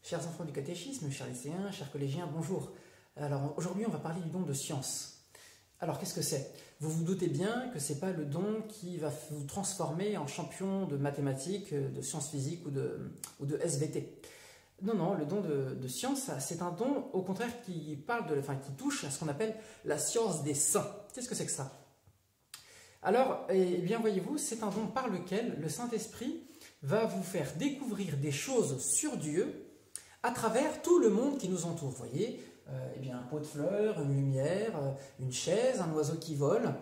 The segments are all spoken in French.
Chers enfants du catéchisme, chers lycéens, chers collégiens, bonjour. Alors aujourd'hui on va parler du don de science. Alors qu'est-ce que c'est? Vous vous doutez bien que ce n'est pas le don qui va vous transformer en champion de mathématiques, de sciences physiques ou de SVT. Non, non, le don de science, c'est un don au contraire qui touche à ce qu'on appelle la science des saints. Qu'est-ce que c'est que ça? Alors, eh bien voyez-vous, c'est un don par lequel le Saint-Esprit va vous faire découvrir des choses sur Dieu à travers tout le monde qui nous entoure. Vous voyez, eh bien, un pot de fleurs, une lumière, une chaise, un oiseau qui vole.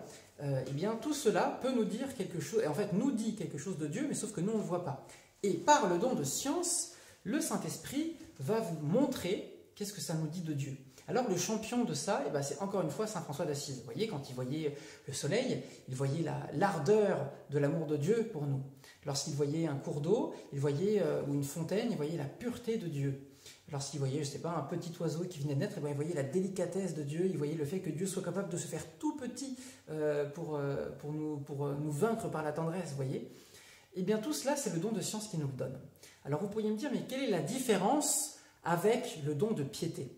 Eh bien, tout cela peut nous dire quelque chose, et en fait nous dit quelque chose de Dieu, mais sauf que nous on ne le voit pas. Et par le don de science, le Saint-Esprit va vous montrer qu'est-ce que ça nous dit de Dieu. Alors le champion de ça, eh ben, c'est encore une fois Saint François d'Assise. Vous voyez, quand il voyait le soleil, il voyait l'ardeur de l'amour de Dieu pour nous. Lorsqu'il voyait un cours d'eau, il voyait, ou une fontaine, il voyait la pureté de Dieu. Lorsqu'il voyait, je ne sais pas, un petit oiseau qui venait de naître, eh ben, il voyait la délicatesse de Dieu, il voyait le fait que Dieu soit capable de se faire tout petit pour nous vaincre par la tendresse, vous voyez. Eh bien tout cela, c'est le don de science qui nous le donne. Alors vous pourriez me dire, mais quelle est la différence avec le don de piété?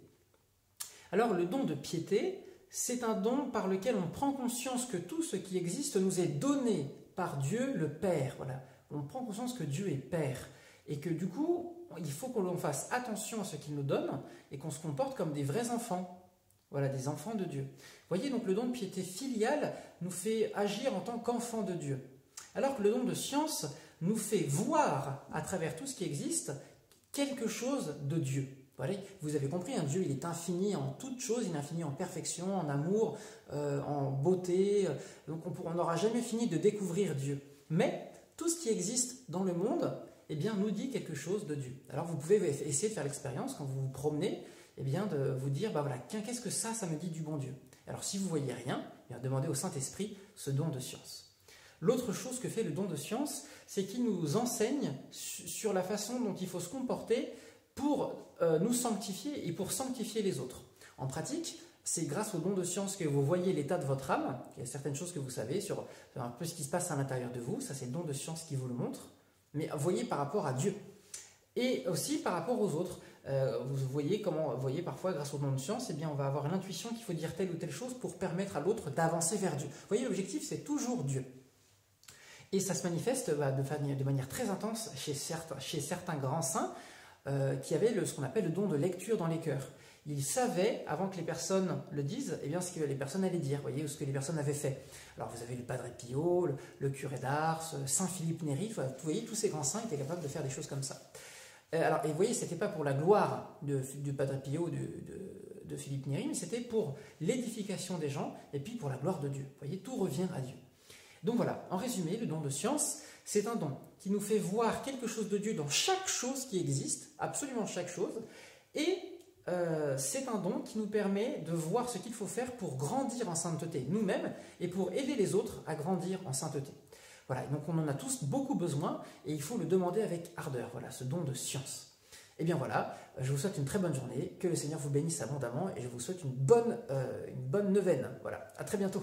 Alors le don de piété, c'est un don par lequel on prend conscience que tout ce qui existe nous est donné par Dieu le Père. Voilà. On prend conscience que Dieu est Père et que du coup, il faut qu'on fasse attention à ce qu'il nous donne et qu'on se comporte comme des vrais enfants. Voilà, des enfants de Dieu. Vous voyez, donc le don de piété filiale nous fait agir en tant qu'enfants de Dieu. Alors que le don de science nous fait voir à travers tout ce qui existe quelque chose de Dieu. Voilà, vous avez compris, hein, Dieu il est infini en toutes choses, il est infini en perfection, en amour, en beauté, donc on n'aura jamais fini de découvrir Dieu. Mais tout ce qui existe dans le monde, eh bien, nous dit quelque chose de Dieu. Alors vous pouvez essayer de faire l'expérience quand vous vous promenez, eh bien, de vous dire, bah voilà, qu'est-ce que ça me dit du bon Dieu? Alors si vous ne voyez rien, eh bien, demandez au Saint-Esprit ce don de science. L'autre chose que fait le don de science, c'est qu'il nous enseigne sur la façon dont il faut se comporter pour nous sanctifier et pour sanctifier les autres. En pratique, c'est grâce au don de science que vous voyez l'état de votre âme. Il y a certaines choses que vous savez sur un peu ce qui se passe à l'intérieur de vous. Ça, c'est le don de science qui vous le montre. Mais voyez par rapport à Dieu. Et aussi par rapport aux autres. Vous voyez parfois, grâce au don de science, eh bien, on va avoir l'intuition qu'il faut dire telle ou telle chose pour permettre à l'autre d'avancer vers Dieu. Vous voyez, l'objectif, c'est toujours Dieu. Et ça se manifeste de manière très intense chez certains grands saints qui avaient ce qu'on appelle le don de lecture dans les cœurs. Ils savaient, avant que les personnes le disent, eh bien, ce que les personnes allaient dire, voyez, ou ce que les personnes avaient fait. Alors vous avez le Padre Pio, le curé d'Ars, Saint Philippe Néri, vous voyez, tous ces grands saints étaient capables de faire des choses comme ça. Alors, et vous voyez, ce n'était pas pour la gloire du Padre Pio, de Philippe Néri, mais c'était pour l'édification des gens, et puis pour la gloire de Dieu. Vous voyez, tout revient à Dieu. Donc voilà, en résumé, le don de science, c'est un don qui nous fait voir quelque chose de Dieu dans chaque chose qui existe, absolument chaque chose, et c'est un don qui nous permet de voir ce qu'il faut faire pour grandir en sainteté nous-mêmes et pour aider les autres à grandir en sainteté. Voilà, donc on en a tous beaucoup besoin et il faut le demander avec ardeur, voilà, ce don de science. Et bien voilà, je vous souhaite une très bonne journée, que le Seigneur vous bénisse abondamment et je vous souhaite une bonne neuvaine. Voilà, à très bientôt.